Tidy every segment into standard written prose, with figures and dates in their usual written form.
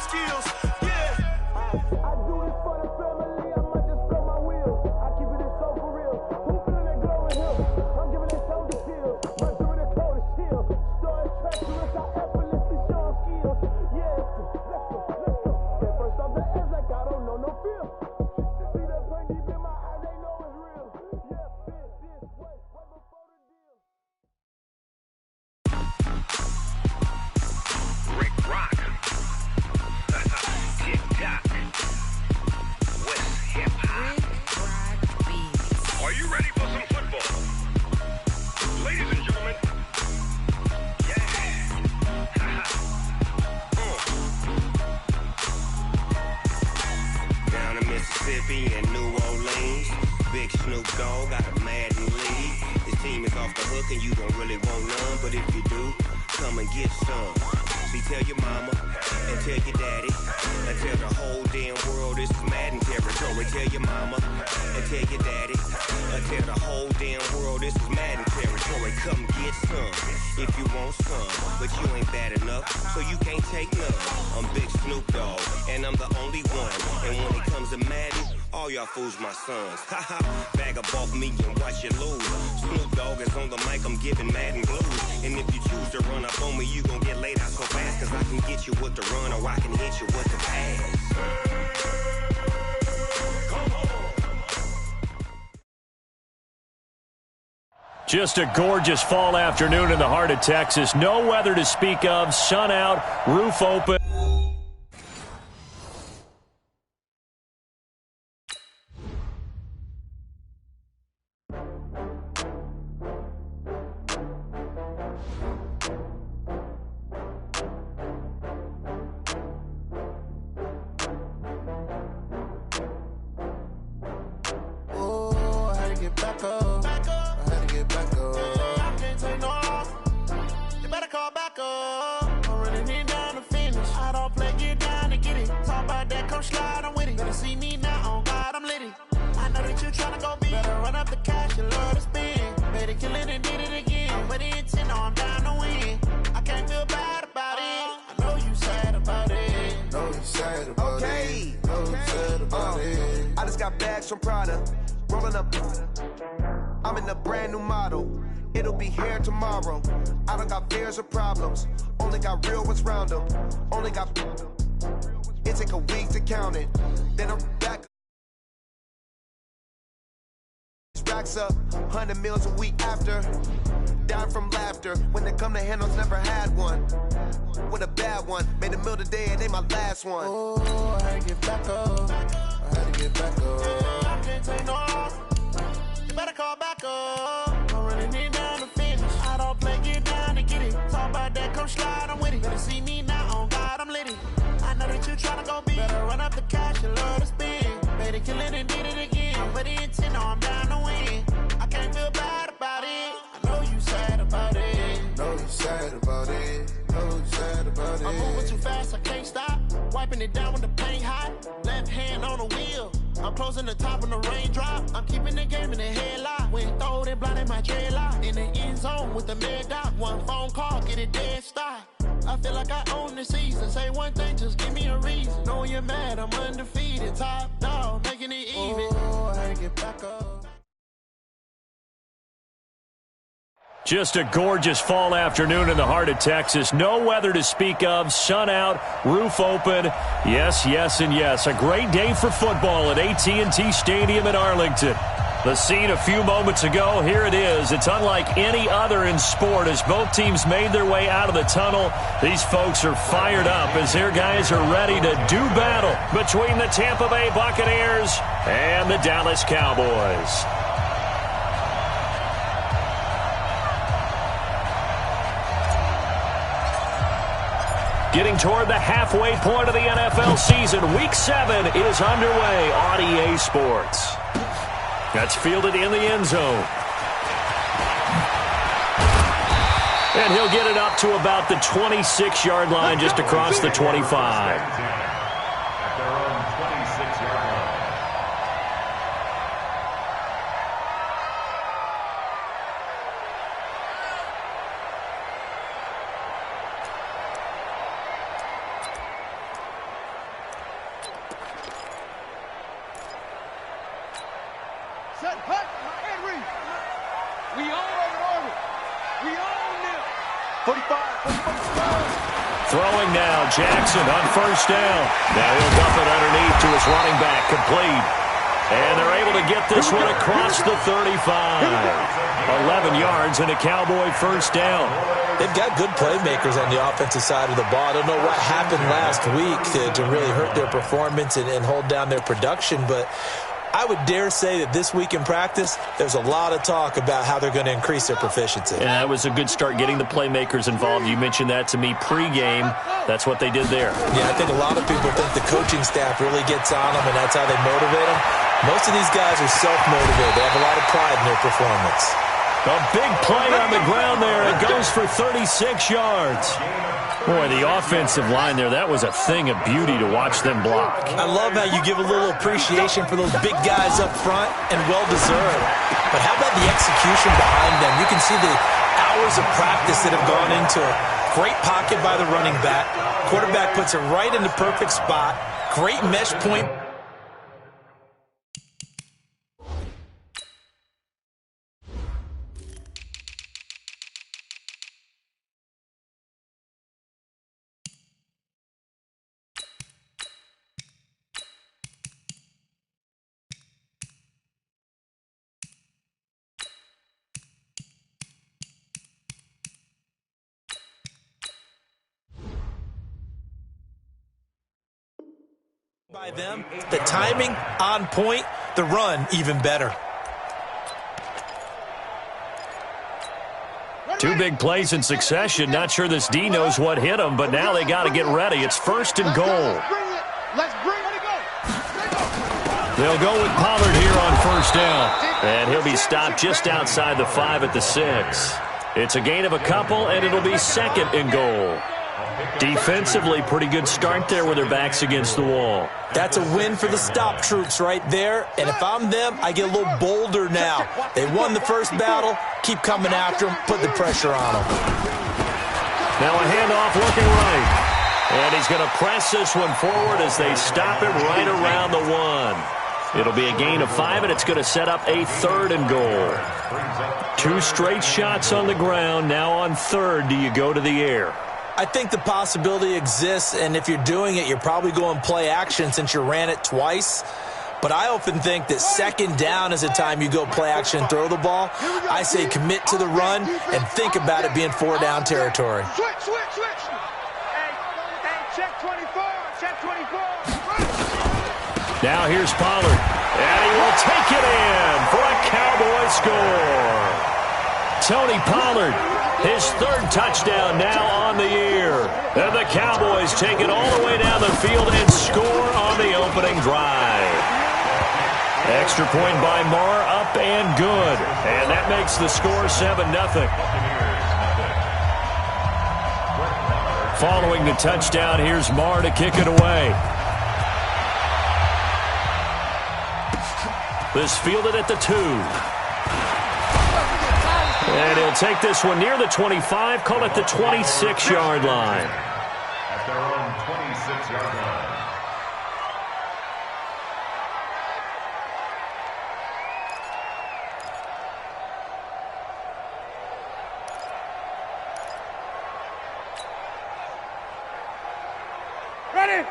skills. Yeah. I do this for the family. I might just blow my wheels. I keep it so for real. Who feeling that glowing hill? I'm giving it so to feel. But doing it cold as steel. Story treacherous, I effortlessly show skills. Yeah, let's go. At first off the edge like I don't know no fear. See that pain deep in my eyes, they know it's real. Yeah, this way, right before the deal. Rick Rock. TikTok. West Hip Hop. Are you ready for some football? Ladies and gentlemen. Yeah. Down in Mississippi and New Orleans, Big Snoop Dogg got a Madden lead. His team is off the hook and you don't really want none, but if you do, come and get some. See, tell your mama and tell your daddy and tell the whole damn world this is Madden territory. Tell your mama and tell your daddy and tell the whole damn world this is Madden territory. Come get some if you want some, but you ain't bad enough, so you can't take none. I'm Big Snoop Dogg and I'm the only one, and when it comes to Madden, all y'all fools my sons. Haha, bag up off me and watch you lose. Snoop Dogg is on the mic, I'm giving Madden blues. And if you choose to run up on me, you gon' get laid out so fast, cause I can get you with the run or I can hit you with the pass. Just a gorgeous fall afternoon in the heart of Texas. No weather to speak of, sun out, roof open. I'm in a brand new model. It'll be here tomorrow. I don't got fears or problems. Only got real ones round them. Only got. It take a week to count it. Then I'm back. Racks up, 100 meals a week after. Down from laughter. When they come to handles, never had one. With a bad one. Made a meal today and ain't my last one. Oh, I had to get back up. I had to get back up. I can't take no off. You better call back up. I'm running it down to finish. I don't play, get down to get it. Talk about that, come slide, I'm with it. Better see me now, on God, I'm litty. I know that you tryna go big. Better run up the cash, you love to spin. Made it, kill it, and did it again. But the intent, no, I'm down to win. I can't feel bad about it. I know you sad about it. Know you sad about it. Know you sad about it. I'm moving too fast, I can't stop. Wiping it down with the paint hot. Left hand on the wheel. I'm closing the top when the raindrop. I'm keeping the game in the headlock. When throw it blind in my dreadlock. In the end zone with the mad dot. One phone call, get it dead stop. I feel like I own the season. Say one thing, just give me a reason. Knowing you're mad, I'm undefeated. Top dog, making it even. Oh, I had to get back up. Just a gorgeous fall afternoon in the heart of Texas. No weather to speak of. Sun out, roof open. Yes, yes, and yes. A great day for football at AT&T Stadium in Arlington. The scene a few moments ago, here it is. It's unlike any other in sport as both teams made their way out of the tunnel. These folks are fired up as their guys are ready to do battle between the Tampa Bay Buccaneers and the Dallas Cowboys. Getting toward the halfway point of the NFL season. Week 7 is underway on EA Sports. That's fielded in the end zone. And he'll get it up to about the 26-yard line, just across the 25. We own it. We own it. 45. Throwing now, Jackson on first down. Now he'll dump it underneath to his running back, complete. And they're able to get this one across the 35. 11 yards and a Cowboy first down. They've got good playmakers on the offensive side of the ball. I don't know what happened last week to really hurt their performance and hold down their production, but I would dare say that this week in practice, there's a lot of talk about how they're going to increase their proficiency. Yeah, that was a good start getting the playmakers involved. You mentioned that to me pregame. That's what they did there. Yeah, I think a lot of people think the coaching staff really gets on them, and that's how they motivate them. Most of these guys are self-motivated. They have a lot of pride in their performance. A big play on the ground there. It goes for 36 yards. Boy, the offensive line there, that was a thing of beauty to watch them block. I love how you give a little appreciation for those big guys up front, and well-deserved. But how about the execution behind them? You can see the hours of practice that have gone into it. Great pocket by the running back. Quarterback puts it right in the perfect spot. Great mesh point. By them, the timing on point, the run even better. Two big plays in succession. Not sure this D knows what hit him, but now they got to get ready. It's first and goal. Let's bring it. They'll go with Pollard here on first down. And he'll be stopped just outside the 5 at the 6. It's a gain of a couple, and it'll be second and goal. Defensively, pretty good start there with their backs against the wall. That's a win for the stop troops right there. And if I'm them, I get a little bolder now. They won the first battle. Keep coming after them. Put the pressure on them. Now a handoff looking right. And he's going to press this one forward as they stop him right around the 1. It'll be a gain of 5, and it's going to set up a third and goal. 2 straight shots on the ground. Now on third, do you go to the air? I think the possibility exists, and if you're doing it, you're probably going play action since you ran it twice. But I often think that second down is the time you go play action and throw the ball. I say commit to the run and think about it being 4-down territory. Switch. Hey, check 24. Now here's Pollard, and he will take it in for a Cowboy score. Tony Pollard, his third touchdown now on the year. And the Cowboys take it all the way down the field and score on the opening drive. Extra point by Marr, up and good. And that makes the score 7-0. Following the touchdown, here's Marr to kick it away. This fielded at the 2. And he'll take this one near the 25, call it the 26-yard line. At their own 26-yard line.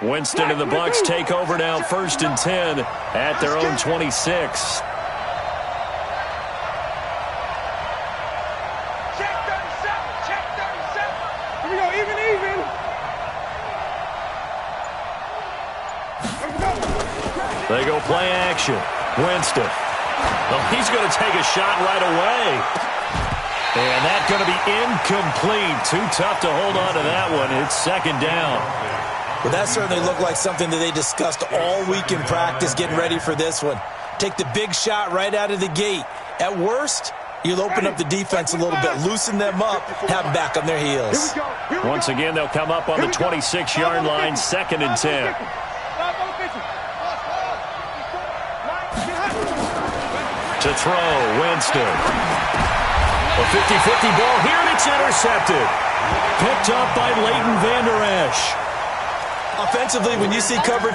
Winston and the Bucs take over now, 1st and 10 at their own 26. They go play action. Winston. Well, he's going to take a shot right away. And that's going to be incomplete. Too tough to hold on to that one. It's second down. Well, that certainly looked like something that they discussed all week in practice, getting ready for this one. Take the big shot right out of the gate. At worst, you'll open up the defense a little bit, loosen them up, have them back on their heels. Once again, they'll come up on the 26-yard line, 2nd and 10. To throw, Winston. A 50-50 ball here, and it's intercepted. Picked up by Leighton Vander Esch. Offensively, when you see cover 2,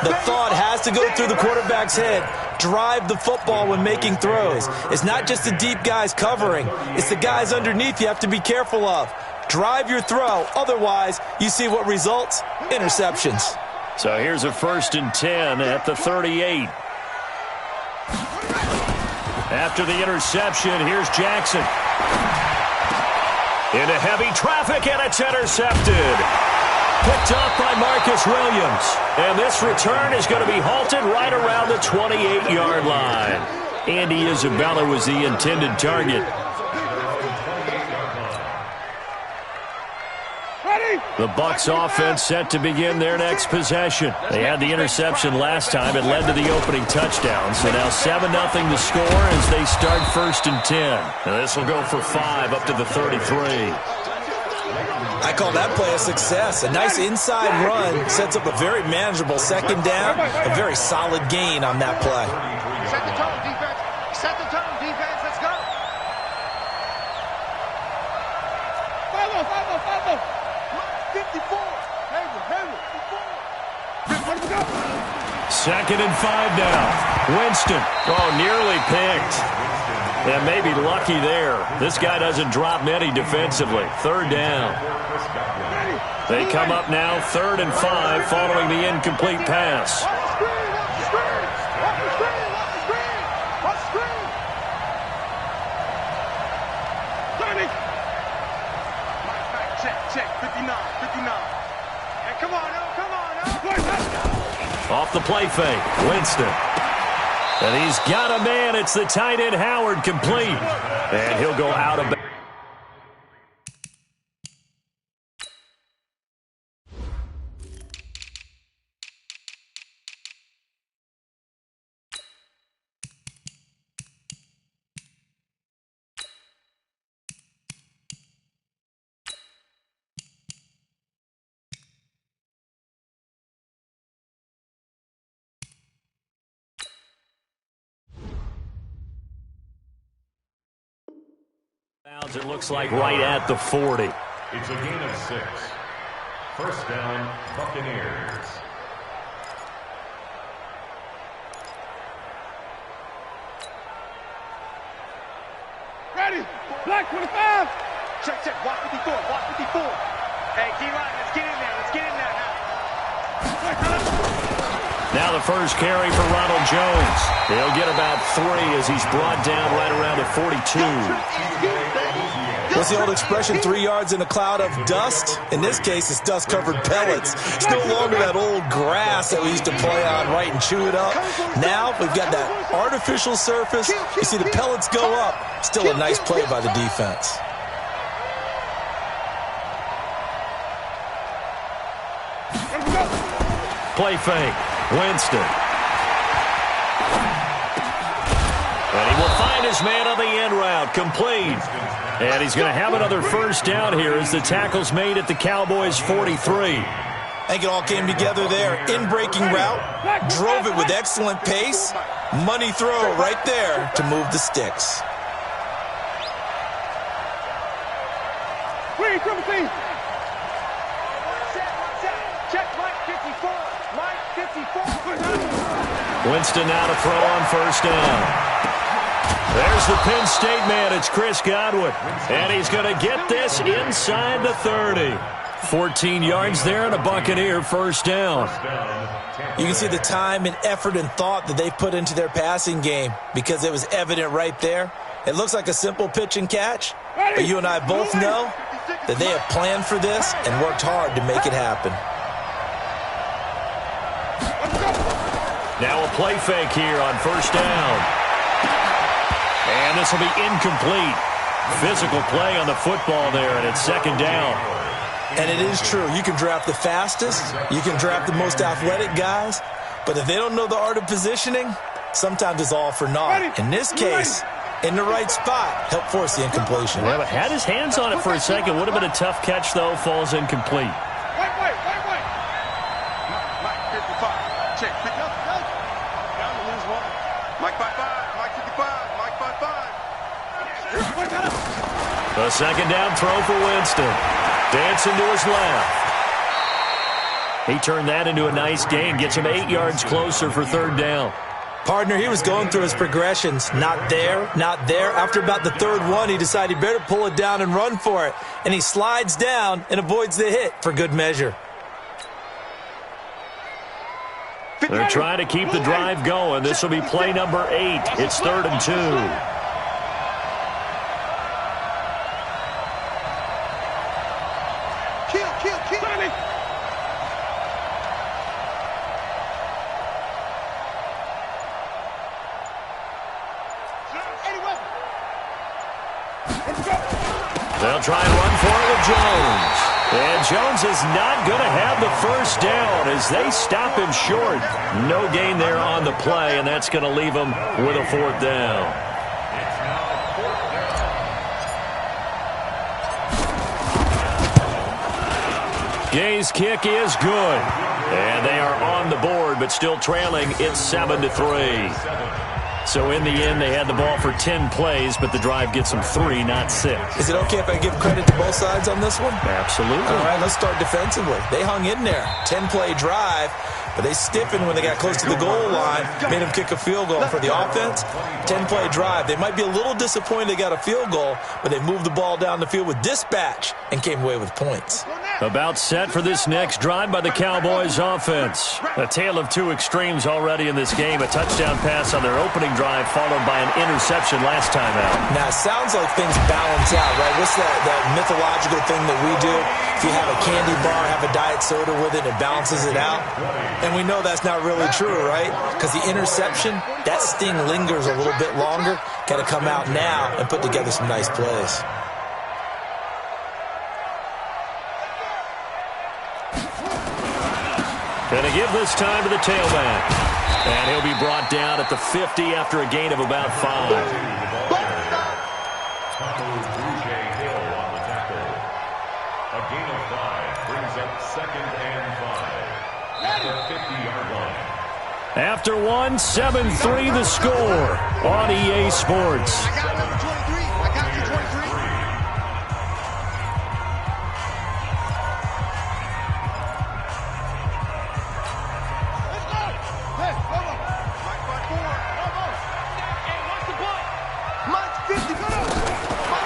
the thought has to go through the quarterback's head. drive the football when making throws. It's not just the deep guys covering. It's the guys underneath you have to be careful of. Drive your throw. Otherwise, you see what results? Interceptions. So here's a 1st and 10 at the 38. After the interception, here's Jackson. Into heavy traffic, and it's intercepted. Picked up by Marcus Williams. And this return is going to be halted right around the 28-yard line. Andy Isabella was the intended target. The Bucs offense set to begin their next possession. They had the interception last time. It led to the opening touchdown. So now 7-0 the score as they start 1st and 10. Now this will go for 5 up to the 33. I call that play a success. A nice inside run sets up a very manageable 2nd down. A very solid gain on that play. Set the tone, defense. Set the tone, defense. Let's go. Follow. 54. Hayward. 2nd and 5 now. Winston. Oh, nearly picked. And maybe lucky there. This guy doesn't drop many defensively. 3rd down. They come up now 3rd and 5 following the incomplete pass. Check. 59. And come on. Off the play fake. Winston. And he's got a man. It's the tight end Howard, complete. And he'll go out of bounds. It looks like right at the 40. It's a gain of 6. 1st down, Buccaneers. Ready. Black 25. Check. Watch 54. Hey, D-line, let's get in there now. Now the first carry for Ronald Jones. He'll get about 3 as he's brought down right around the 42. What's the old expression, 3 yards in a cloud of dust? In this case, it's dust-covered pellets. It's no longer that old grass that we used to play on, right, and chew it up. Now we've got that artificial surface. You see the pellets go up. Still a nice play by the defense. Play fake. Winston. And he will find his man on the end route. Complete. And he's going to have another 1st down here as the tackle's made at the Cowboys' 43. I think it all came together there. In-breaking route. Drove it with excellent pace. Money throw right there to move the sticks. Check Mike 54. Winston now to throw on 1st down. There's the Penn State man. It's Chris Godwin. And he's going to get this inside the 30. 14 yards there and a Buccaneer 1st down. You can see the time and effort and thought that they put into their passing game because it was evident right there. It looks like a simple pitch and catch, but you and I both know that they have planned for this and worked hard to make it happen. Now a play fake here on 1st down. And this will be incomplete. Physical play on the football there, and it's 2nd down. And it is true. You can draft the fastest. You can draft the most athletic guys. But if they don't know the art of positioning, sometimes it's all for naught. In this case, in the right spot, helped force the incompletion. Well, had his hands on it for a second. Would have been a tough catch, though. Falls incomplete. Wait. Mike 55. Check. Pick up. Down to lose 1. Mike 55. Mike 55. Mike 55. A 2nd down throw for Winston. Dancing to his left. He turned that into a nice gain. Gets him 8 yards closer for 3rd down. Partner, he was going through his progressions. Not there, not there. After about the third one, he decided he better pull it down and run for it. And he slides down and avoids the hit for good measure. They're trying to keep the drive going. This will be play number 8. It's 3rd and 2. They'll try and run for it with Jones. And Jones is not going to have the first down as they stop him short. No gain there on the play, and that's going to leave him with a 4th down. Gay's kick is good. And they are on the board, but still trailing. It's 7-3. So in the end, they had the ball for 10 plays, but the drive gets them 3, not 6. Is it okay if I give credit to both sides on this one? Absolutely. All right, let's start defensively. They hung in there. 10-play drive, but they stiffened when they got close to the goal line, made them kick a field goal. For the offense, 10-play drive. They might be a little disappointed they got a field goal, but they moved the ball down the field with dispatch and came away with points. About set for this next drive by the Cowboys offense. A tale of two extremes already in this game. A touchdown pass on their opening drive followed by an interception last time out. Now, it sounds like things balance out, right? What's that mythological thing that we do? If you have a candy bar, have a diet soda with it, it balances it out. And we know that's not really true, right? Because the interception, that sting lingers a little bit longer. Got to come out now and put together some nice plays. Gonna give this time to the tailback. And he'll be brought down at the 50 after a gain of about 5. A gain of 5 brings up 2nd and 5 at the 50-yard line. After 1, 7-3 the score on EA Sports. I got number 23. I got you 23.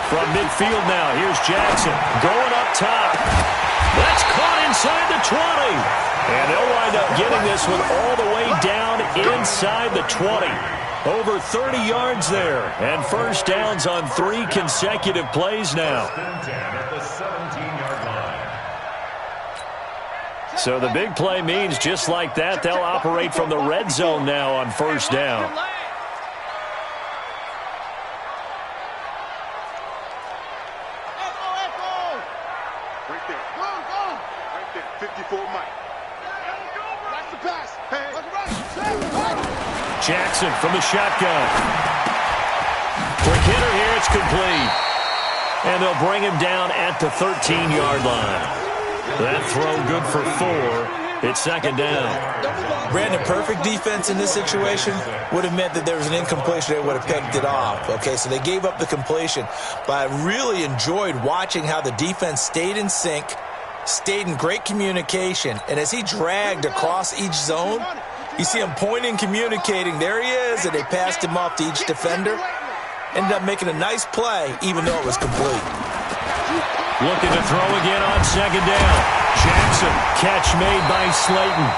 From midfield now, here's Jackson going up top. That's caught inside the 20. And they'll wind up getting this one all the way down inside the 20. Over 30 yards there. And first downs on 3 consecutive plays now. So the big play means just like that, they'll operate from the red zone now on first down. Right there. Right there. 54 Mike. That's the pass. Jackson from the shotgun. Quick hitter here, it's complete. And they'll bring him down at the 13-yard line. That throw good for 4. It's 2nd down. Brandon, perfect defense in this situation would have meant that there was an incompletion. They would have picked it off. Okay, so they gave up the completion. But I really enjoyed watching how the defense stayed in sync, stayed in great communication. And as he dragged across each zone, you see him pointing, communicating. There he is, and they passed him off to each defender. Ended up making a nice play, even though it was complete. Looking to throw again on 2nd down. Jackson, catch made by Slayton.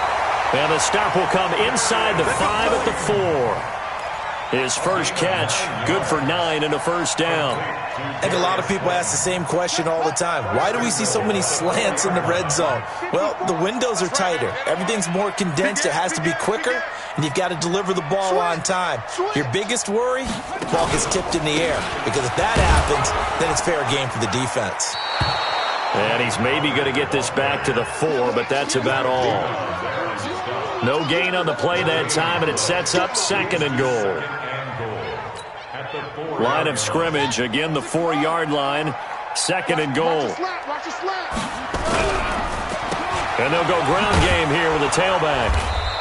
And the stop will come inside the 5 at the 4. His first catch, good for 9 and a first down. I think a lot of people ask the same question all the time. Why do we see so many slants in the red zone? Well, the windows are tighter. Everything's more condensed. It has to be quicker, and you've got to deliver the ball on time. Your biggest worry, the ball gets tipped in the air. Because if that happens, then it's fair game for the defense. And he's maybe going to get this back to the 4, but that's about all. No gain on the play that time, and it sets up 2nd and goal. Line of scrimmage, again the 4-yard line, 2nd and goal. And they'll go ground game here with a tailback.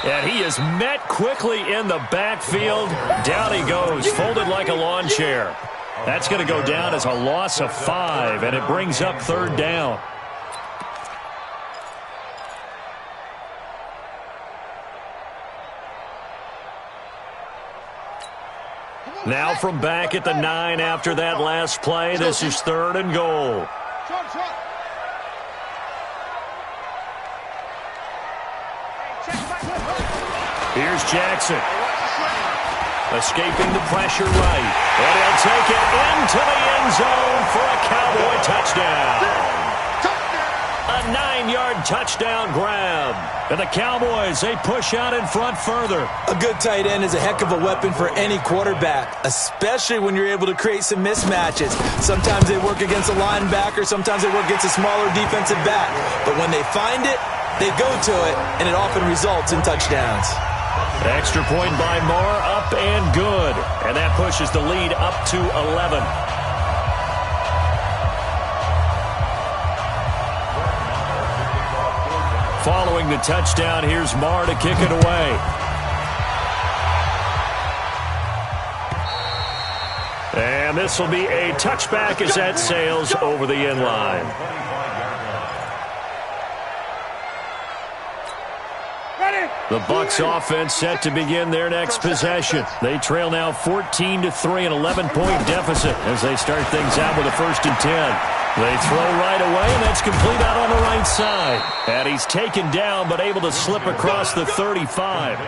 And he is met quickly in the backfield. Down he goes, folded like a lawn chair. That's going to go down as a loss of 5, and it brings up 3rd down. Now from back at the 9 after that last play, this is 3rd and goal. Here's Jackson. Escaping the pressure right. And he'll take it into the end zone for a Cowboy touchdown. A 9-yard touchdown grab. And the Cowboys, they push out in front further. A good tight end is a heck of a weapon for any quarterback, especially when you're able to create some mismatches. Sometimes they work against a linebacker, sometimes they work against a smaller defensive back. But when they find it, they go to it, and it often results in touchdowns. Extra point by Moore, up and good. And that pushes the lead up to 11. Following the touchdown, here's Moore to kick it away. And this will be a touchback as that sails over the end line. The Bucs offense set to begin their next possession. They trail now 14-3, an 11-point deficit as they start things out with a 1st and 10. They throw right away, and that's complete out on the right side. And he's taken down, but able to slip across the 35.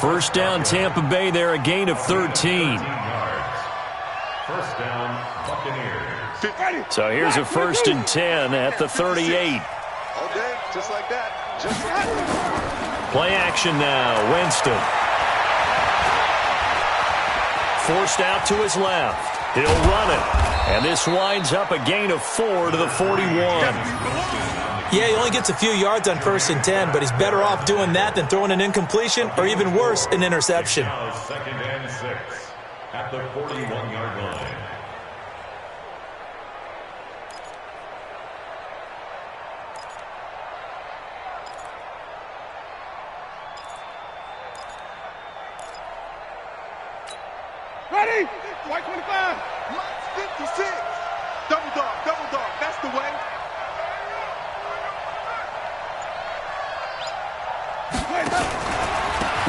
First down, Tampa Bay there, a gain of 13. First down, Buccaneers. So here's a 1st and 10 at the 38. All day, just like that. Just like that. Play action now, Winston. Forced out to his left. He'll run it. And this winds up a gain of 4 to the 41. Yeah, he only gets a few yards on 1st and 10, but he's better off doing that than throwing an incompletion or even worse, an interception. Now 2nd and 6 at the 41-yard line. Ready? White 25. Mike 56. Double dog. That's the way.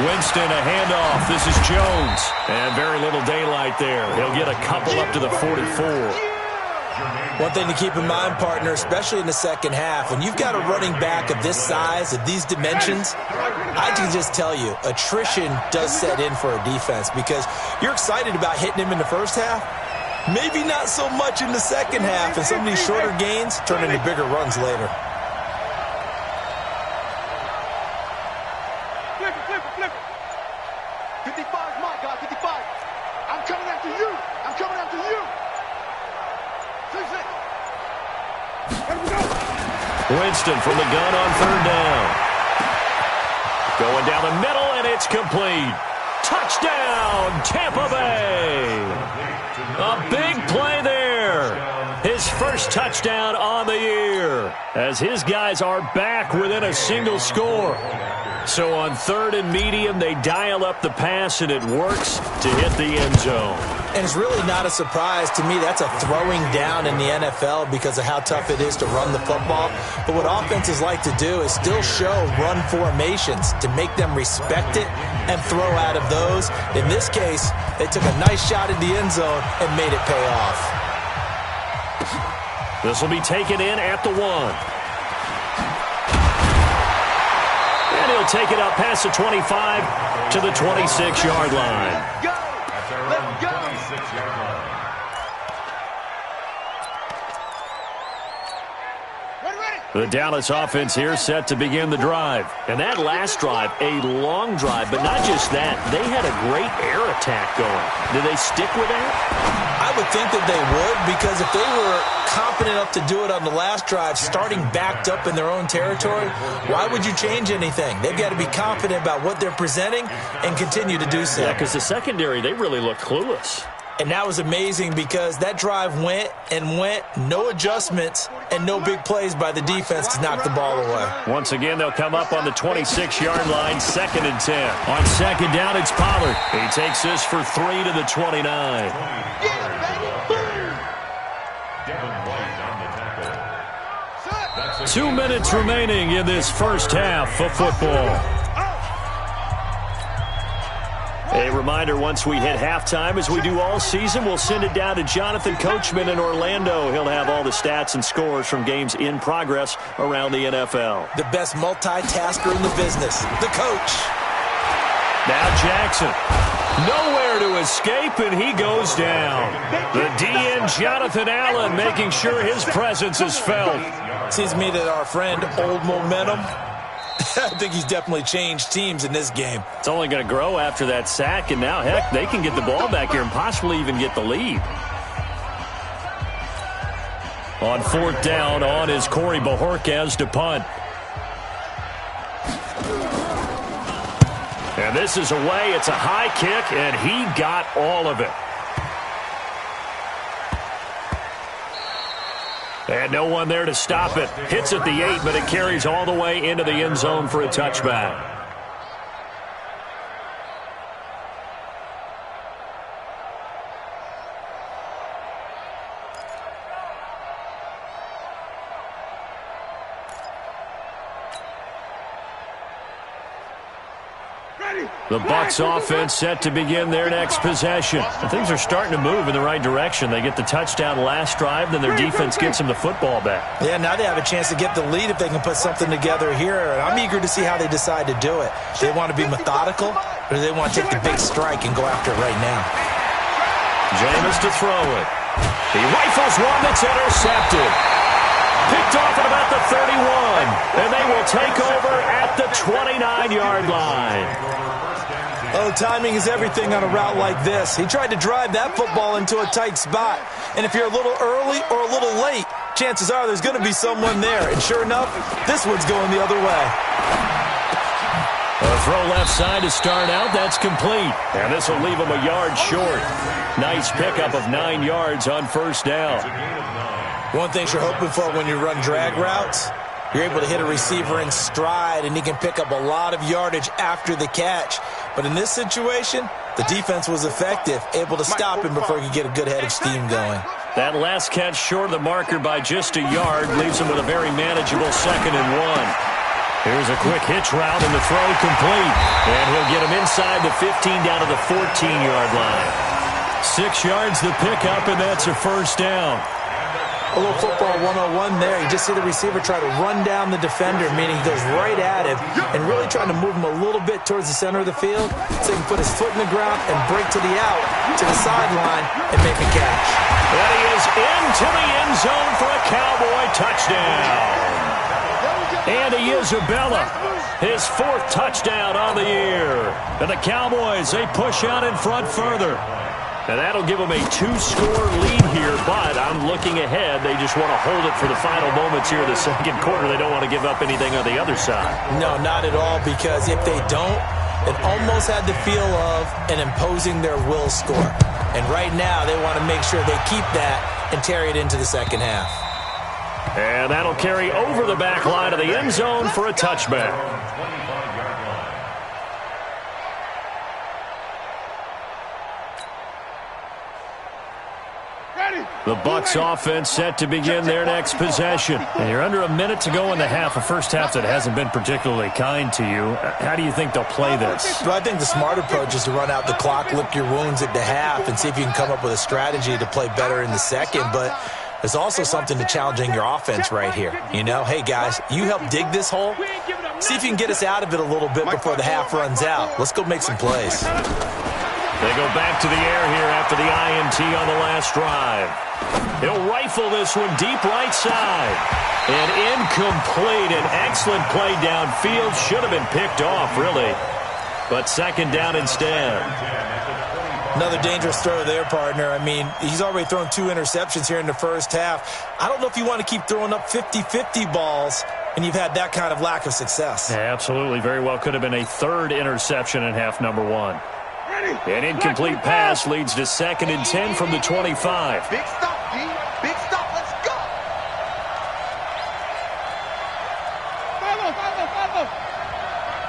Winston, a handoff. This is Jones. And very little daylight there. He'll get a couple up to the 44. One thing to keep in mind, partner, especially in the second half, when you've got a running back of this size, of these dimensions, I can just tell you, attrition does set in for a defense because you're excited about hitting him in the first half. Maybe not so much in the second half, and some of these shorter gains turn into bigger runs later. Flip it. 55 is my guy, 55. I'm coming after you. Winston from the gun on 3rd down. Going down the middle, and it's complete. Touchdown, Tampa Bay. A big play there. His first touchdown on the year as his guys are back within a single score. So on 3rd and medium, they dial up the pass, and it works to hit the end zone. And it's really not a surprise to me. That's a throwing down in the NFL because of how tough it is to run the football. But what offenses like to do is still show run formations to make them respect it and throw out of those. In this case, they took a nice shot at the end zone and made it pay off. This will be taken in at the 1. And he'll take it up past the 25 to the 26-yard line. Let's go. 26-yard line. The Dallas offense here set to begin the drive. And that last drive, a long drive, but not just that. They had a great air attack going. Did they stick with that? I would think that they would, because if they were confident enough to do it on the last drive, starting backed up in their own territory, why would you change anything? They've got to be confident about what they're presenting and continue to do so. Yeah, because the secondary, they really look clueless. And that was amazing because that drive went and went, no adjustments, and no big plays by the defense to knock the ball away. Once again, they'll come up on the 26-yard line, 2nd and 10. On 2nd down, it's Pollard. He takes this for 3 to the 29. Devin White on the tackle. 2 minutes remaining in this first half of football. A A reminder, once we hit halftime, as we do all season, we'll send it down to Jonathan Coachman in Orlando. He'll have all the stats and scores from games in progress around the NFL. The best multitasker in the business, the coach. Now Jackson. Nowhere to escape, and he goes down. The DN, Jonathan Allen, making sure his presence is felt. Seems to me that our friend, Old Momentum, I think he's definitely changed teams in this game. It's only going to grow after that sack, and now, heck, they can get the ball back here and possibly even get the lead. On fourth down, on is Corey Bojorquez to punt. And this is away. It's a high kick, and he got all of it. And no one there to stop it. Hits at the 8, but it carries all the way into the end zone for a touchback. The Bucs offense set to begin their next possession. And things are starting to move in the right direction. They get the touchdown last drive, then their defense gets them the football back. Yeah, now they have a chance to get the lead if they can put something together here. And I'm eager to see how they decide to do it. Do they want to be methodical, or do they want to take the big strike and go after it right now? Jameis to throw it. He rifles one that's intercepted. Picked off at about the 31. And they will take over at the 29-yard line. Oh, timing is everything on a route like this. He tried to drive that football into a tight spot. And if you're a little early or a little late, chances are there's going to be someone there. And sure enough, this one's going the other way. A throw left side to start out. That's complete. And this will leave him a yard short. Nice pickup of 9 yards on first down. One thing you're hoping for when you run drag routes, you're able to hit a receiver in stride, and he can pick up a lot of yardage after the catch. But in this situation, the defense was effective, able to stop him before he could get a good head of steam going. That last catch short of the marker by just a yard leaves him with a very manageable 2nd and 1. Here's a quick hitch route, and the throw complete. And he'll get him inside the 15 down to the 14-yard line. 6 yards the pickup, and that's a first down. A little football 101 there. You just see the receiver try to run down the defender, meaning he goes right at him and really trying to move him a little bit towards the center of the field so he can put his foot in the ground and break to the out, to the sideline, and make a catch. And he is into the end zone for a Cowboy touchdown. Andy Isabella, his 4th touchdown on the year. And the Cowboys, they push out in front further. And that'll give them a 2-score lead here, but I'm looking ahead. They just want to hold it for the final moments here of the second quarter. They don't want to give up anything on the other side. No, not at all, because if they don't, it almost had the feel of an imposing their will score. And right now, they want to make sure they keep that and carry it into the second half. And that'll carry over the back line of the end zone for a touchback. The Bucs offense set to begin their next possession. And you're under a minute to go in the half, a first half that hasn't been particularly kind to you. How do you think they'll play this? Well, I think the smart approach is to run out the clock, lick your wounds at the half, and see if you can come up with a strategy to play better in the second. But there's also something to challenging your offense right here. You know, hey, guys, you help dig this hole. See if you can get us out of it a little bit before the half runs out. Let's go make some plays. They go back to the air here after the INT on the last drive. He'll rifle this one deep right side. And incomplete. An excellent play downfield. Should have been picked off, really. But 2nd down instead. Another dangerous throw there, partner. I mean, he's already thrown 2 interceptions here in the first half. I don't know if you want to keep throwing up 50-50 balls, and you've had that kind of lack of success. Yeah, absolutely. Very well could have been a 3rd interception in half number 1. An incomplete pass leads to 2nd and 10 from the 25. Big stop, D. Big stop. Let's go. Follow.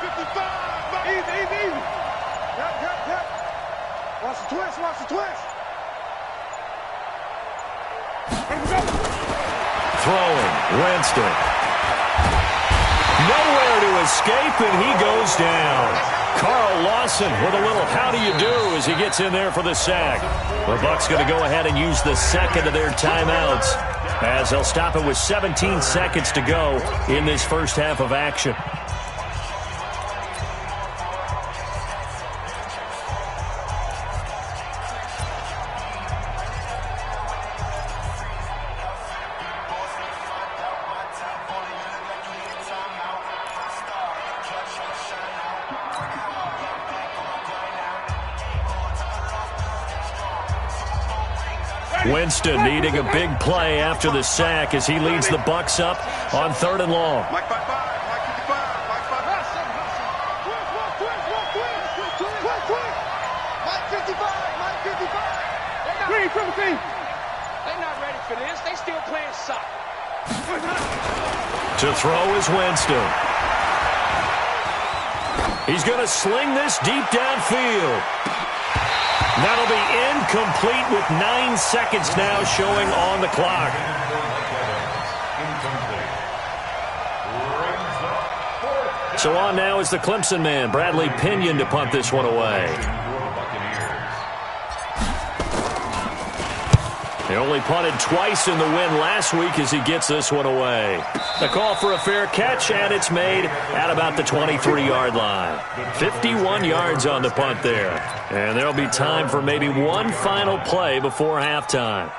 55. Easy. Yep. Watch the twist. Throwing. Winston. Nowhere to escape, and he goes down. Carl Lawson with a little how do you do as he gets in there for the sack. The Bucs going to go ahead and use the second of their timeouts as they'll stop it with 17 seconds to go in this first half of action. Winston needing a big play after the sack as he leads the Bucs up on 3rd and long. Mike 55, Mike 55, Mike 55. They're not ready for this. They still playing soccer. To throw is Winston. He's going to sling this deep downfield. That'll be incomplete with 9 seconds now showing on the clock. So on now is the Clemson man, Bradley Pinion, to punt this one away. He only punted twice in the win last week as he gets this one away. The call for a fair catch, and it's made at about the 23-yard line. 51 yards on the punt there. And there'll be time for maybe one final play before halftime.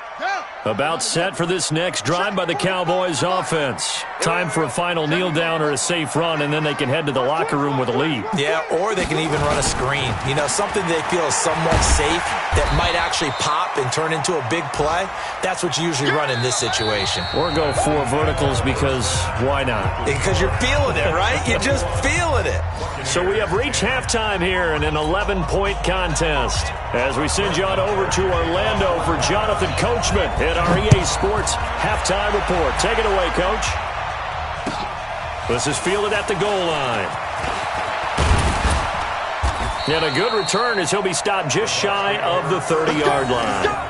About set for this next drive by the Cowboys offense. Time for a final kneel down or a safe run, and then they can head to the locker room with a lead. Yeah, or they can even run a screen. You know, something they feel is somewhat safe that might actually pop and turn into a big play. That's what you usually run in this situation. Or go 4 verticals because why not? Because you're feeling it, right? You're just feeling it. So we have reached halftime here in an 11-point contest. As we send you on over to Orlando for Jonathan Coachman at our EA Sports Halftime Report. Take it away, Coach. This is fielded at the goal line. And a good return as he'll be stopped just shy of the 30-yard line.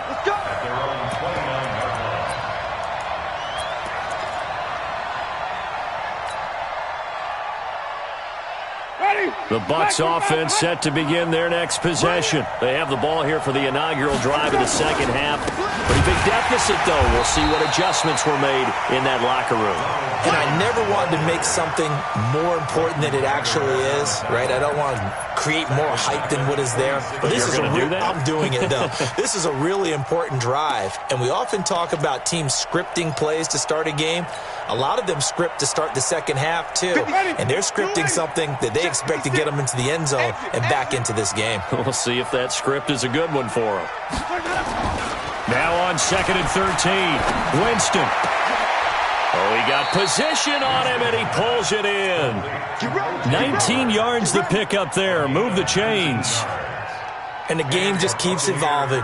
The Bucs offense set to begin their next possession. They have the ball here for the inaugural drive of the second half. Pretty big deficit, though. We'll see what adjustments were made in that locker room. And I never wanted to make something more important than it actually is, right? I don't want to create more hype than what is there. But this is I'm doing it, though. This is a really important drive. And we often talk about teams scripting plays to start a game. A lot of them script to start the second half, too. And they're scripting something that they expect to get them into the end zone and back into this game. We'll see if that script is a good one for them. Now on 2nd and 13, Winston. Oh, he got position on him, and he pulls it in. 19 yards the pick up there. Move the chains. And the game just keeps evolving.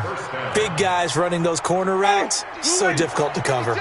Big guys running those corner routes, so difficult to cover.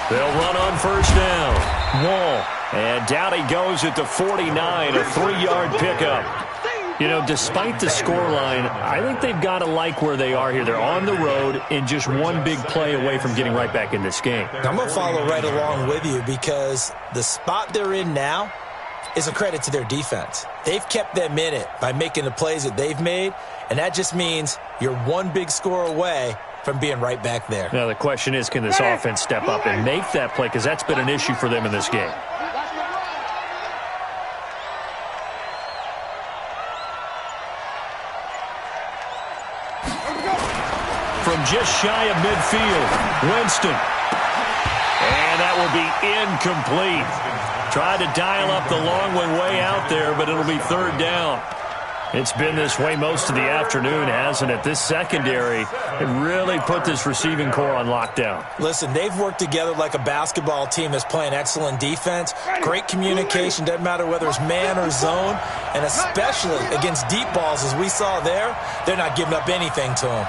They'll run on first down. Wall. And down he goes at the 49, a 3-yard pickup. You know, despite the scoreline, I think they've got to like where they are here. They're on the road and just one big play away from getting right back in this game. I'm going to follow right along with you because the spot they're in now is a credit to their defense. They've kept them in it by making the plays that they've made, and that just means you're one big score away from being right back there. Now, the question is, can this offense step up and make that play? Because that's been an issue for them in this game. From just shy of midfield, Winston. And that will be incomplete. Tried to dial up the long one way out there, but it'll be 3rd down. It's been this way most of the afternoon, hasn't it? This secondary really put this receiving core on lockdown. Listen, they've worked together like a basketball team that's playing excellent defense. Great communication, doesn't matter whether it's man or zone. And especially against deep balls, as we saw there, they're not giving up anything to them.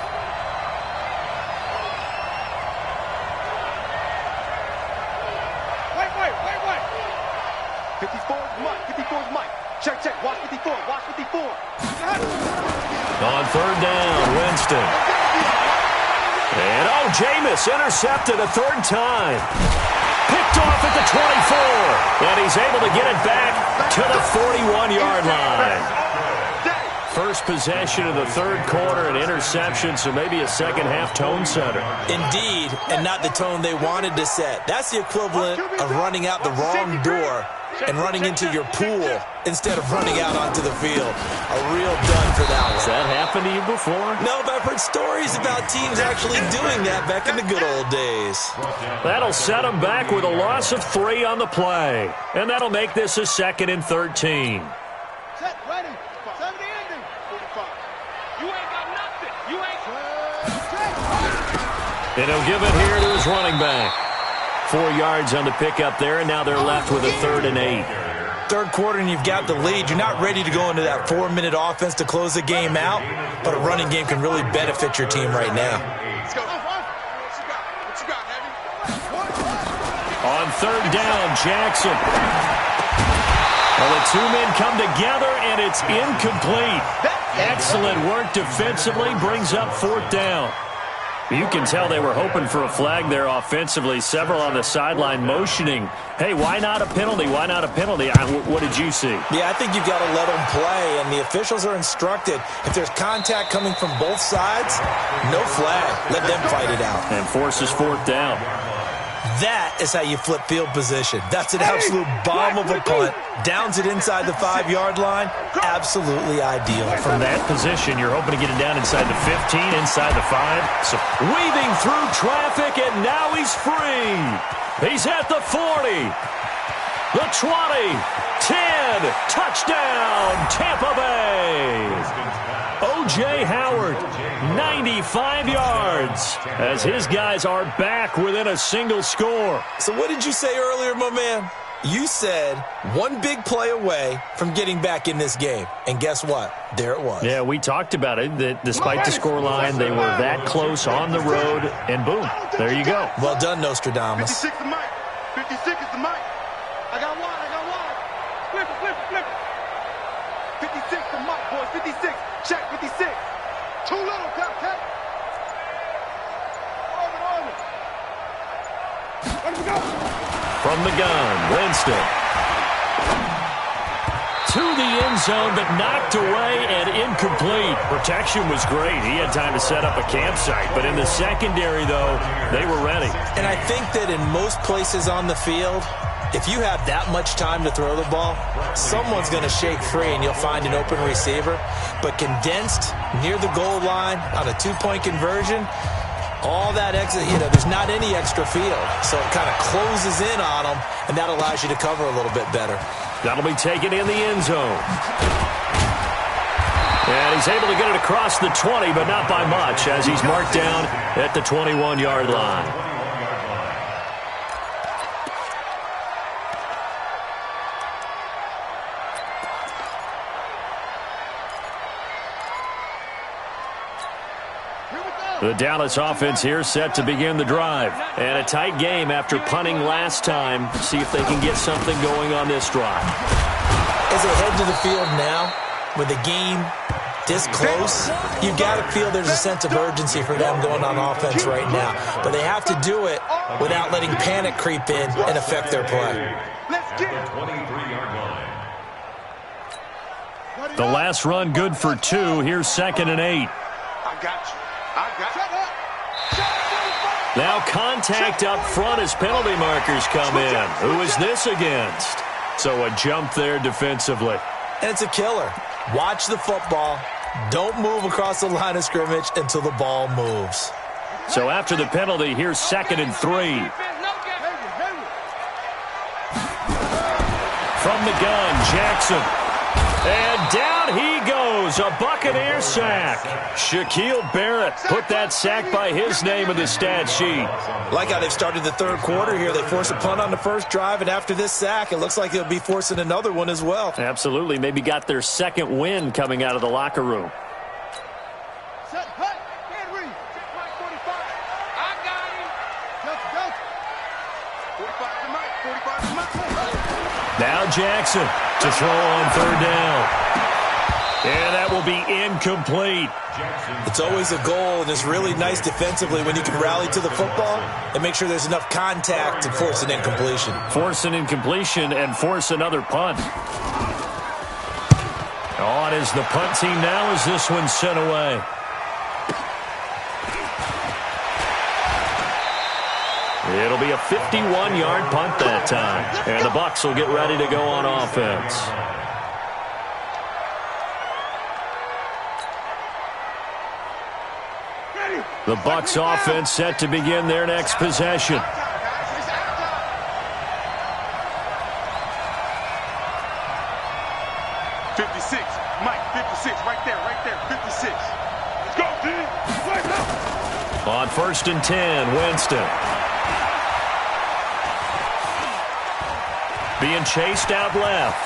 Wait. 54's Mike. Check. Watch 54. Watch 54. On third down, Winston. And Jameis intercepted a third time. Picked off at the 24. And he's able to get it back to the 41-yard line. First possession of the third quarter, an interception, so maybe a second-half tone setter. Indeed, and not the tone they wanted to set. That's the equivalent of running out the wrong door and running into your pool instead of running out onto the field. A real dud for that one. Has that happened to you before? No, but I've heard stories about teams actually doing that back in the good old days. That'll set them back with a loss of 3 on the play. And that'll make this a 2nd and 13. Set, ready. 70 ending. 45. You ain't got nothing. You ain't. And he'll give it here to his running back. 4 yards on the pickup there, and now they're left with a 3rd and 8. Third quarter and you've got the lead. You're not ready to go into that 4-minute offense to close the game out, but a running game can really benefit your team right now. Let's go. What you got, Heavy? On third down, Jackson. Well, the 2 men come together, and it's incomplete. Excellent work defensively, brings up 4th down. You can tell they were hoping for a flag there offensively. Several on the sideline motioning, hey, why not a penalty? Why not a penalty? What did you see? Yeah, I think you've got to let them play, and the officials are instructed. If there's contact coming from both sides, no flag. Let them fight it out. And forces 4th down. That is how you flip field position. That's an absolute bomb of a punt. Downs it inside the 5-yard line. Absolutely ideal. From that position, you're hoping to get it down inside the 15, inside the 5. So weaving through traffic, and now he's free. He's at the 40, the 20, 10. Touchdown, Tampa Bay. O.J. Howard, 95 yards, as his guys are back within a single score. So what did you say earlier, my man? You said one big play away from getting back in this game. And guess what? There it was. Yeah, we talked about it, that despite the scoreline, they were that close on the road, and boom, there you go. Well done, Nostradamus. 56 the mic. 56 is the mic. I got one. Flip it. 56 the mic, boys. 56. Check 56. Too little, okay? On it. Let me go. From the gun, Winston. To the end zone, but knocked away and incomplete. Protection was great. He had time to set up a campsite. But in the secondary, though, they were ready. And I think that in most places on the field, if you have that much time to throw the ball, someone's going to shake free and you'll find an open receiver. But condensed near the goal line on a 2-point conversion, all that exit, there's not any extra field. So it kind of closes in on them, and that allows you to cover a little bit better. That'll be taken in the end zone. And he's able to get it across the 20, but not by much, as he's marked down at the 21-yard line. The Dallas offense here set to begin the drive. And a tight game after punting last time. See if they can get something going on this drive. As they head to the field now, with the game this close, you've got to feel there's a sense of urgency for them going on offense right now. But they have to do it without letting panic creep in and affect their play. The last run good for 2. Here's 2nd and 8. I got you. Now contact up front as penalty markers come in. Who is this against? So a jump there defensively. And it's a killer. Watch the football. Don't move across the line of scrimmage until the ball moves. So after the penalty, here's 2nd and 3. From the gun, Jackson. And down he goes, a Buccaneer sack. Shaquille Barrett put that sack by his name in the stat sheet. Like how they've started the third quarter here. They force a punt on the first drive, and after this sack, it looks like they'll be forcing another one as well. Absolutely. Maybe got their second win coming out of the locker room. Set, hut, can't read. Check my 45. I got him. Go. 45 to Mike. 45 to Mike. Now Jackson to throw on third down. be incomplete. It's always a goal, and it's really nice defensively when you can rally to the football and make sure there's enough contact to force an incompletion. Force an incompletion and force another punt. On is the punt team now as this one's sent away. It'll be a 51-yard punt that time. And the Bucs will get ready to go on offense. The Bucs offense set to begin their next possession. On 1st and 10, Winston. Being chased out left.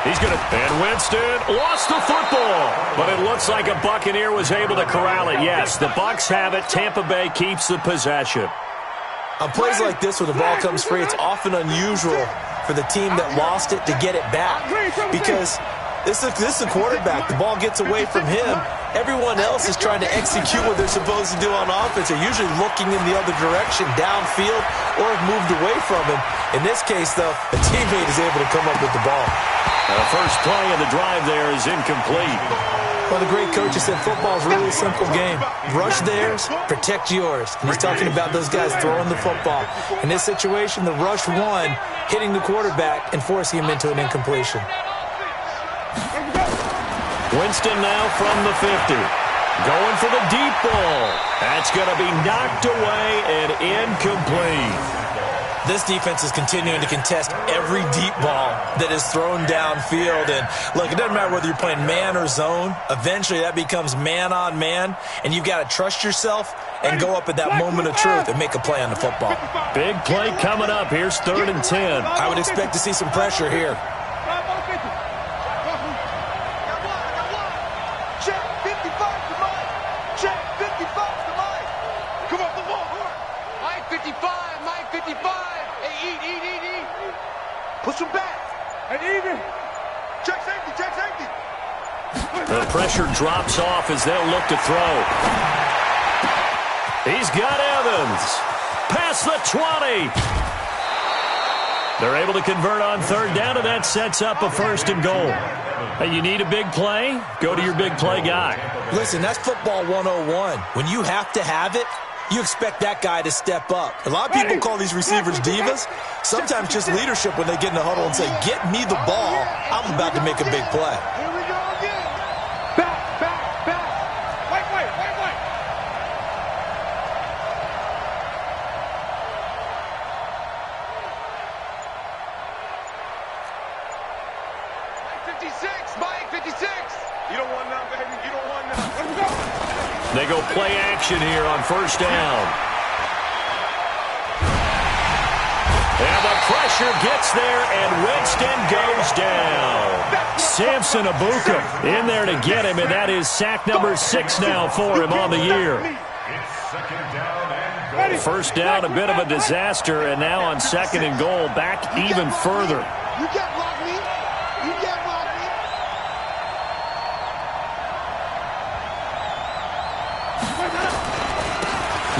He's going to, and Winston lost the football. But it looks like a Buccaneer was able to corral it. Yes, the Bucs have it. Tampa Bay keeps the possession. On plays like this where the ball comes free, it's often unusual for the team that lost it to get it back. Because this is the quarterback. The ball gets away from him. Everyone else is trying to execute what they're supposed to do on offense. They're usually looking in the other direction, downfield, or have moved away from him. In this case, though, a teammate is able to come up with the ball. The first play of the drive there is incomplete. Well, the great coach has said football is really a simple game. Rush theirs, protect yours. And he's talking about those guys throwing the football. In this situation, the rush won, hitting the quarterback and forcing him into an incompletion. Winston now from the 50. Going for the deep ball. That's going to be knocked away and incomplete. This defense is continuing to contest every deep ball that is thrown downfield. And, look, it doesn't matter whether you're playing man or zone. Eventually, that becomes man on man, and you've got to trust yourself and go up at that moment of truth and make a play on the football. Big play coming up. Here's 3rd and 10. I would expect to see some pressure here. Push him back. And even. Check safety, check safety. The pressure drops off as they'll look to throw. He's got Evans. Past the 20. They're able to convert on 3rd down, and that sets up a 1st and goal. Hey, you need a big play? Go to your big play guy. Listen, that's football 101. When you have to have it, you expect that guy to step up. A lot of people call these receivers divas. Sometimes just leadership when they get in the huddle and say, get me the ball. I'm about to make a big play. Here we go again. Back, back, back. Wait. Mike 56. You don't want none, baby. You don't want none. Let's go. They go play action here on 1st down. And the pressure gets there, and Winston goes down. Samson Abuka in there to get him, and that is sack number 6 now for him on the year. First down, a bit of a disaster, and now on 2nd and goal, back even further. You can't block me. You can't block me.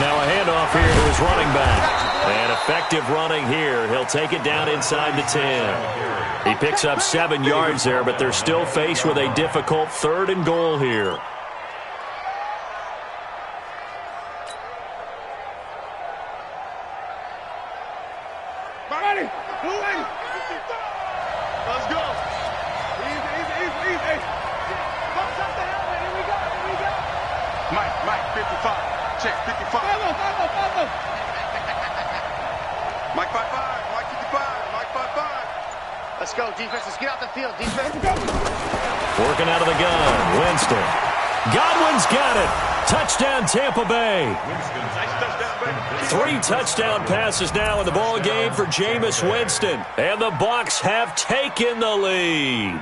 Now a handoff here to his running back. And effective running here. He'll take it down inside the 10. He picks up 7 yards there, but they're still faced with a difficult 3rd and goal here. Let's go. Easy. Bust up the helmet. Here we go. Mike, 55. Check, 55. Follow. Mike 55. Mike 55. Mike 55. Let's go, defense. Let's get out the field, defense. Working out of the gun. Winston. Godwin's got it. Touchdown, Tampa Bay. Nice touchdown, baby. 3 touchdown passes now in the ball game for Jameis Winston. And the Bucs have taken the lead.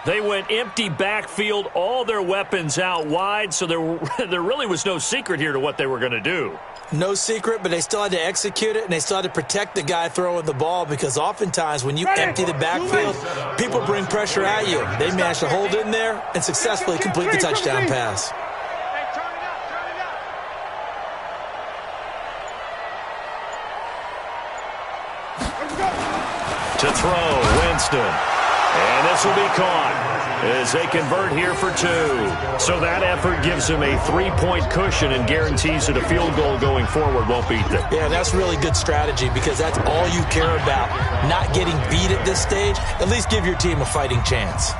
They went empty backfield, all their weapons out wide, so there really was no secret here to what they were going to do. No secret, but they still had to execute it, and they still had to protect the guy throwing the ball, because oftentimes when you empty the backfield, people bring pressure at you. They managed to hold in there and successfully complete the touchdown pass. To throw, Winston. And this will be caught as they convert here for 2. So that effort gives them a 3-point cushion and guarantees that a field goal going forward won't beat them. Yeah, that's really good strategy, because that's all you care about, not getting beat at this stage. At least give your team a fighting chance.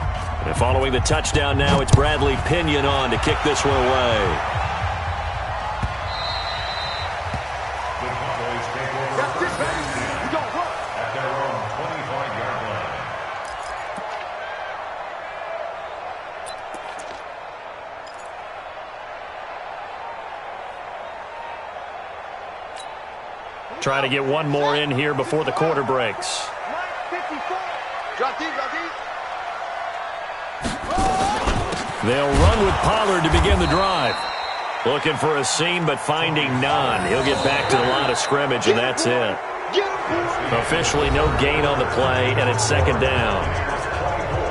And following the touchdown now, it's Bradley Pinion on to kick this one away. Trying to get one more in here before the quarter breaks. They'll run with Pollard to begin the drive. Looking for a seam, but finding none. He'll get back to the line of scrimmage, and that's it. Officially no gain on the play, and it's second down.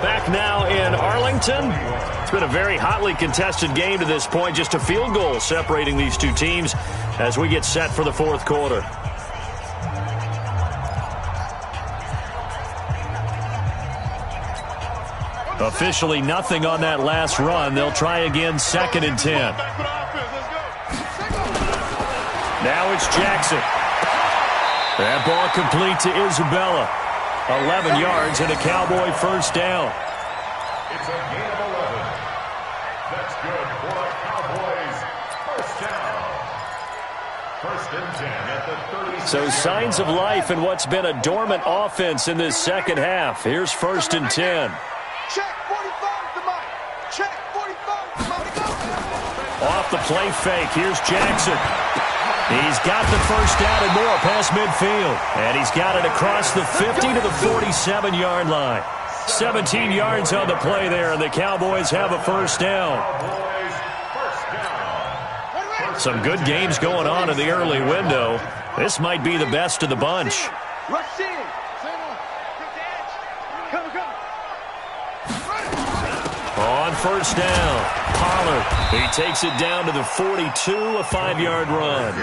Back now in Arlington. It's been a very hotly contested game to this point. Just a field goal separating these two teams as we get set for the fourth quarter. Officially nothing on that last run. They'll try again, 2nd and 10. Now it's Jackson. That ball complete to Isabella. 11 yards and a Cowboy first down. It's a gain of 11. That's good for a Cowboys first down. 1st and 10 at the 30. So signs of life in what's been a dormant offense in this second half. Here's 1st and 10. Check 45 to Mike. Check 45 to Mike. Off the play fake, here's Jackson. He's got the first down and more past midfield. And he's got it across the 50 to the 47-yard line. 17 yards on the play there, and the Cowboys have a first down. Some good games going on in the early window. This might be the best of the bunch. Rush in. On first down, Pollard. He takes it down to the 42, a 5-yard run.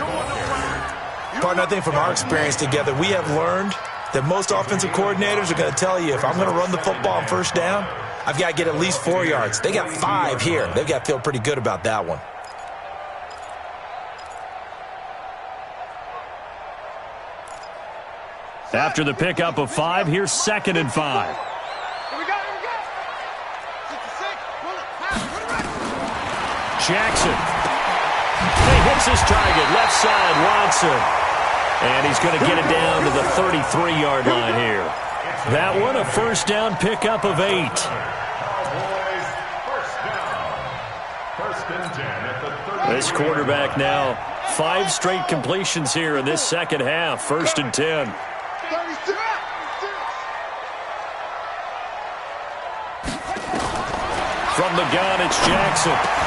Partner, I think from our experience together, we have learned that most offensive coordinators are going to tell you, if I'm going to run the football on first down, I've got to get at least 4 yards. They got 5 here. They've got to feel pretty good about that one. After the pickup of 5, here's 2nd and 5. Jackson. He hits his target, left side, Watson. And he's going to get it down to the 33-yard line here. That one, a first down pickup of 8. This quarterback now, 5 straight completions here in this second half. 1st and 10. From the gun, it's Jackson.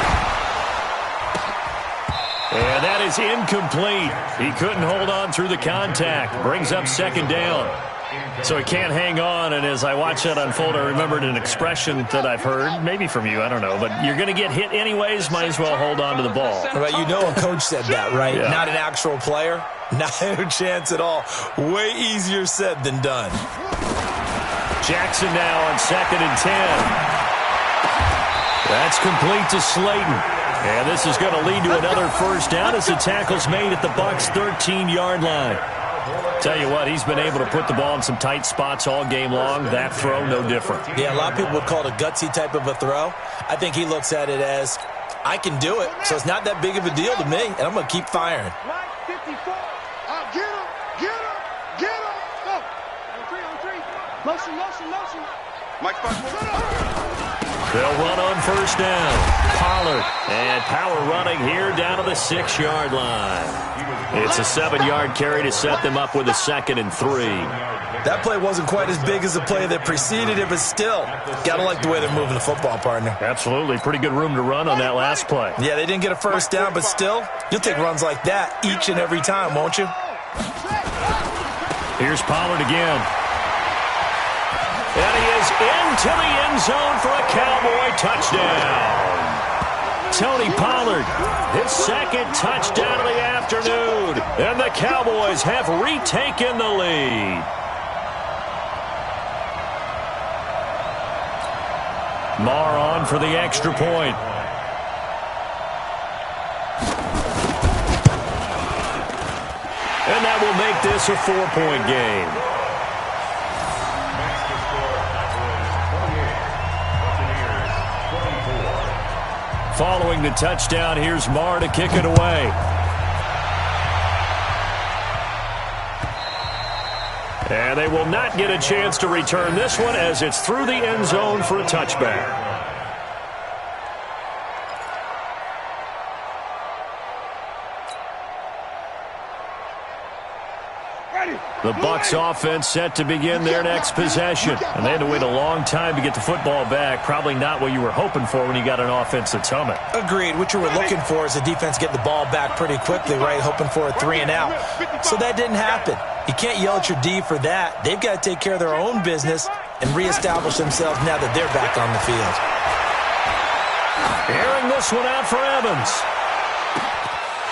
And that is incomplete. He couldn't hold on through the contact. Brings up 2nd down. So he can't hang on, and as I watch that unfold, I remembered an expression that I've heard, maybe from you, I don't know, but you're going to get hit anyways, might as well hold on to the ball. Right, you know a coach said that, right? Yeah. Not an actual player. Not a chance at all. Way easier said than done. Jackson now on 2nd and 10. That's complete to Slayton. And this is going to lead to another first down as the tackle's made at the Bucs' 13-yard line. Tell you what, he's been able to put the ball in some tight spots all game long. That throw, no different. Yeah, a lot of people would call it a gutsy type of a throw. I think he looks at it as, I can do it, so it's not that big of a deal to me, and I'm going to keep firing. Mike 54. Get him, get him, get him. Go. On three. Motion. Mike 5. They'll run on first down. Pollard, and power running here down to the 6-yard line. It's a 7-yard carry to set them up with a 2nd and 3. That play wasn't quite as big as the play that preceded it, but still, got to like the way they're moving the football, partner. Absolutely. Pretty good room to run on that last play. Yeah, they didn't get a first down, but still, you'll take runs like that each and every time, won't you? Here's Pollard again. And he is into the end zone for a Cowboy touchdown. Tony Pollard, his 2nd touchdown of the afternoon. And the Cowboys have retaken the lead. Marr on for the extra point. And that will make this a 4-point game. Following the touchdown, here's Marr to kick it away. And they will not get a chance to return this one as it's through the end zone for a touchback. The Bucs offense set to begin their next possession. And they had to wait a long time to get the football back. Probably not what you were hoping for when you got an offense that's humming. Agreed. What you were looking for is the defense get the ball back pretty quickly, right? Hoping for a 3 and out. So that didn't happen. You can't yell at your D for that. They've got to take care of their own business and reestablish themselves now that they're back on the field. Airing this one out for Evans.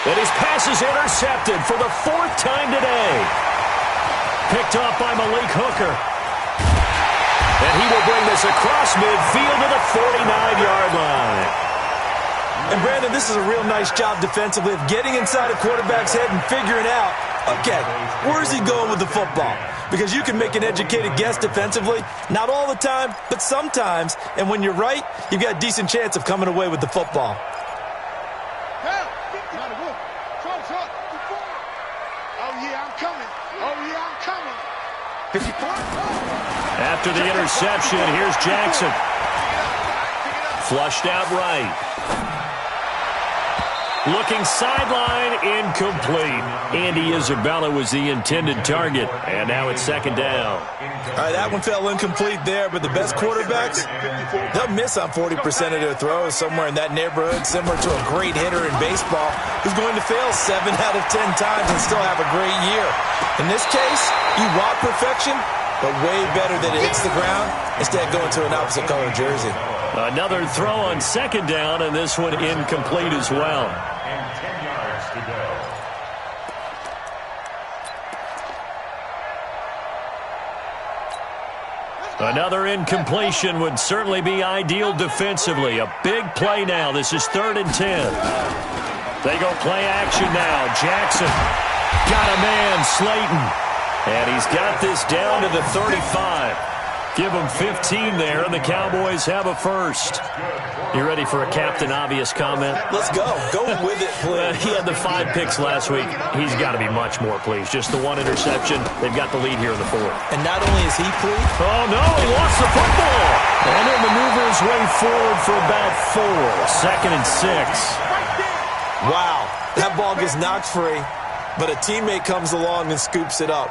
And his pass is intercepted for the 4th time today. Picked off by Malik Hooker. And he will bring this across midfield to the 49-yard line. And, Brandon, this is a real nice job defensively of getting inside a quarterback's head and figuring out, okay, where's he going with the football? Because you can make an educated guess defensively. Not all the time, but sometimes. And when you're right, you've got a decent chance of coming away with the football. After the interception, here's Jackson. Flushed out right. Looking sideline, incomplete. Andy Isabella was the intended target, and now it's 2nd down. All right, that one fell incomplete there, but the best quarterbacks, they'll miss on 40% of their throws somewhere in that neighborhood, similar to a great hitter in baseball who's going to fail 7 out of 10 times and still have a great year. In this case, you want perfection, but way better that it hits the ground instead of going to an opposite color jersey. Another throw on 2nd down, and this one incomplete as well. And 10 yards to go. Another incompletion would certainly be ideal defensively. A big play now. This is 3rd and 10. They go play action now. Jackson got a man, Slayton. And he's got this down to the 35. Give him 15 there, and the Cowboys have a first. You ready for a Captain Obvious comment? Let's go. Go with it, please. He had the 5 picks last week. He's got to be much more pleased. Just the 1 interception. They've got the lead here in the 4th. And not only is he pleased. Oh, no, he lost the football. And he'll maneuver his way forward for about 4. 2nd and 6. Wow, that ball gets knocked free, but a teammate comes along and scoops it up.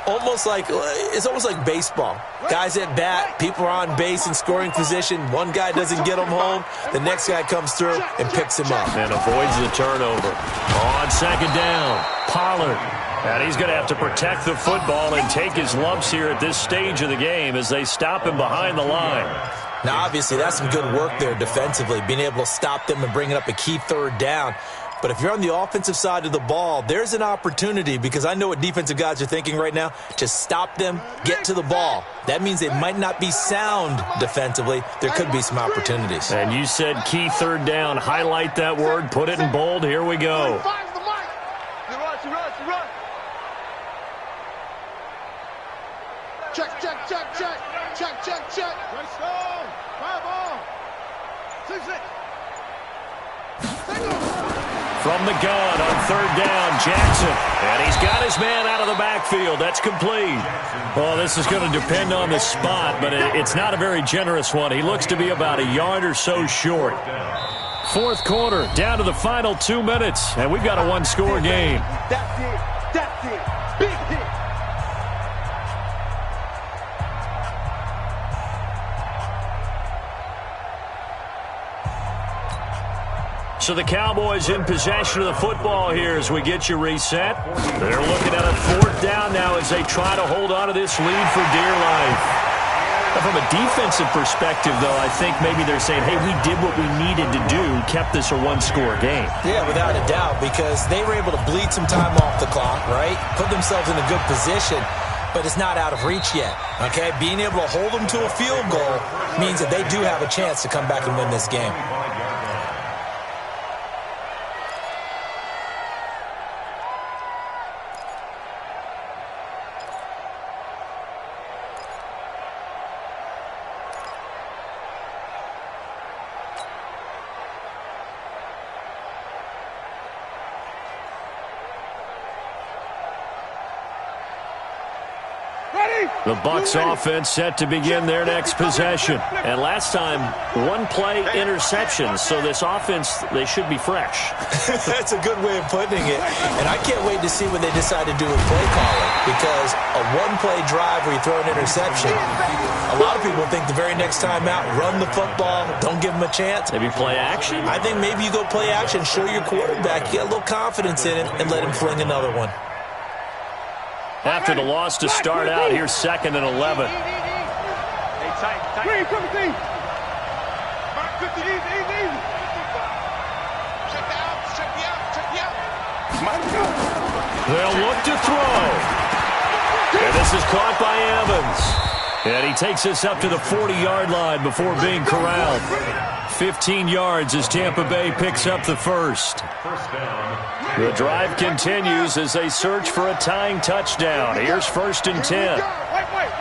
It's almost like baseball. Guys at bat, people are on base in scoring position. One guy doesn't get him home. The next guy comes through and picks him up. And avoids the turnover. On 2nd down, Pollard. And he's going to have to protect the football and take his lumps here at this stage of the game as they stop him behind the line. Now, obviously, that's some good work there defensively, being able to stop them and bringing up a key 3rd down. But if you're on the offensive side of the ball, there's an opportunity, because I know what defensive guys are thinking right now. Just stop them, get to the ball. That means they might not be sound defensively. There could be some opportunities. And you said key 3rd down. Highlight that word. Put it in bold. Here we go. Check. Let's go. 5 on. 6. From the gun on third down, Jackson. And he's got his man out of the backfield. That's complete. Well, this is going to depend on the spot, but it's not a very generous one. He looks to be about a yard or so short. Fourth quarter, down to the final 2 minutes, and we've got a one-score game. That's it. That's it. Big hit. So the Cowboys in possession of the football here as we get you reset. They're looking at a fourth down now as they try to hold on to this lead for dear life. From a defensive perspective, though, I think maybe they're saying, hey, we did what we needed to do, kept this a one-score game. Yeah, without a doubt, because they were able to bleed some time off the clock, right? Put themselves in a good position, but it's not out of reach yet, okay? Being able to hold them to a field goal means that they do have a chance to come back and win this game. The Bucs offense set to begin their next possession. And last time, one-play interception. So this offense, they should be fresh. That's a good way of putting it. And I can't wait to see what they decide to do with play calling. Because a one-play drive where you throw an interception, a lot of people think the very next time out, run the football, don't give them a chance. Maybe play action? I think maybe you go play action, show your quarterback, get a little confidence in it, and let him fling another one. After the loss to start out, here's 2nd and 11. Hey, tight. Green, come to me. Mark 50, easy. Check the out. They'll look to throw. And this is caught by Evans. And he takes us up to the 40-yard line before being corralled. 15 yards as Tampa Bay picks up the first. The drive continues as they search for a tying touchdown. Here's 1st and 10. Wait.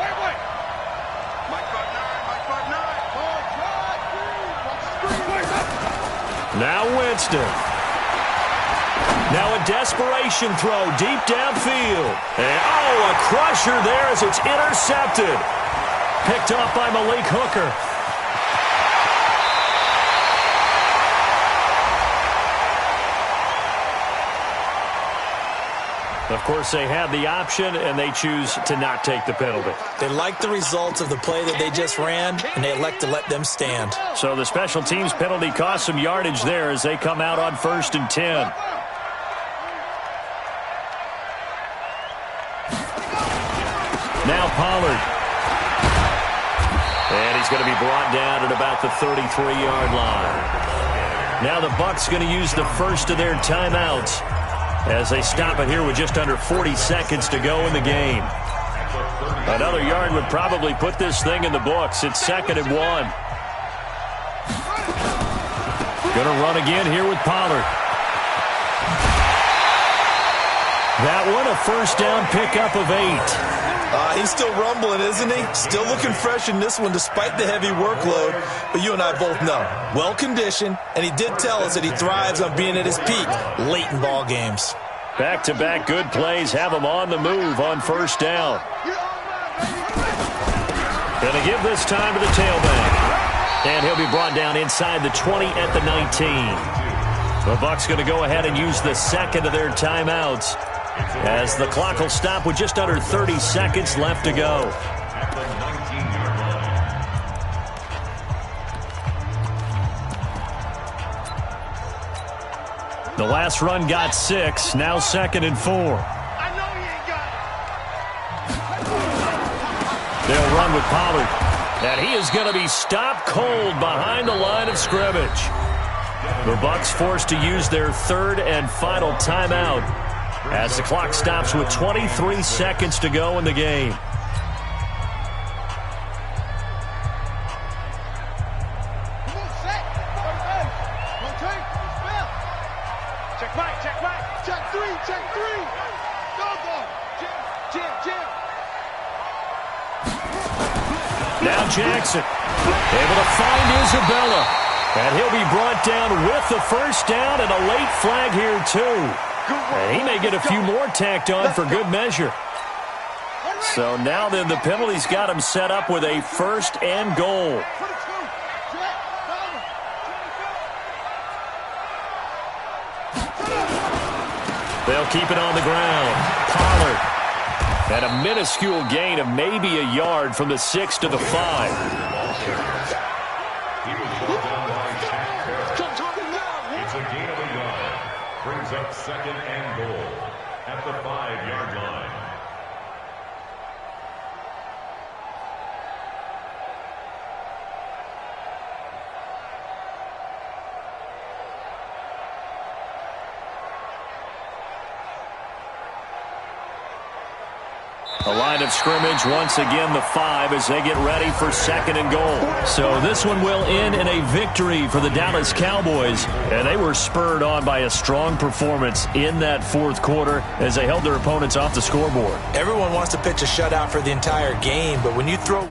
Now Winston. Now a desperation throw deep downfield. And a crusher there as it's intercepted. Picked off by Malik Hooker. Of course, they had the option, and they choose to not take the penalty. They like the results of the play that they just ran, and they elect to let them stand. So the special teams penalty cost some yardage there as they come out on 1st and 10. Now Pollard. And he's going to be brought down at about the 33-yard line. Now the Bucs going to use the first of their timeouts as they stop it here with just under 40 seconds to go in the game. Another yard would probably put this thing in the books. It's 2nd and 1. Going to run again here with Pollard. That one, a first down pickup of 8. He's still rumbling, isn't he? Still looking fresh in this one despite the heavy workload. But you and I both know, well-conditioned, and he did tell us that he thrives on being at his peak late in ball games. Back-to-back good plays have him on the move on 1st down. Going to give this time to the tailback. And he'll be brought down inside the 20 at the 19. The Bucs going to go ahead and use the second of their timeouts as the clock will stop with just under 30 seconds left to go. The last run got 6, now 2nd and 4. They'll run with Pollard. And he is going to be stopped cold behind the line of scrimmage. The Bucs forced to use their 3rd and final timeout as the clock stops with 23 seconds to go in the game. Check three. Go. Jim. Now Jackson able to find Isabella. And he'll be brought down with the first down and a late flag here, too. And he may get a few more tacked on for good measure. So now then the penalty's got him set up with a first and goal. They'll keep it on the ground. Pollard. And a minuscule gain of maybe a yard from the 6 to the 5. It's a gain of a yard. Brings up second and goal at the 5-yard line. The line of scrimmage, once again, the 5 as they get ready for second and goal. So this one will end in a victory for the Dallas Cowboys. And they were spurred on by a strong performance in that fourth quarter as they held their opponents off the scoreboard. Everyone wants to pitch a shutout for the entire game, but when you throw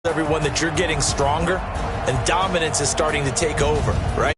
everyone that you're getting stronger and dominance is starting to take over, right?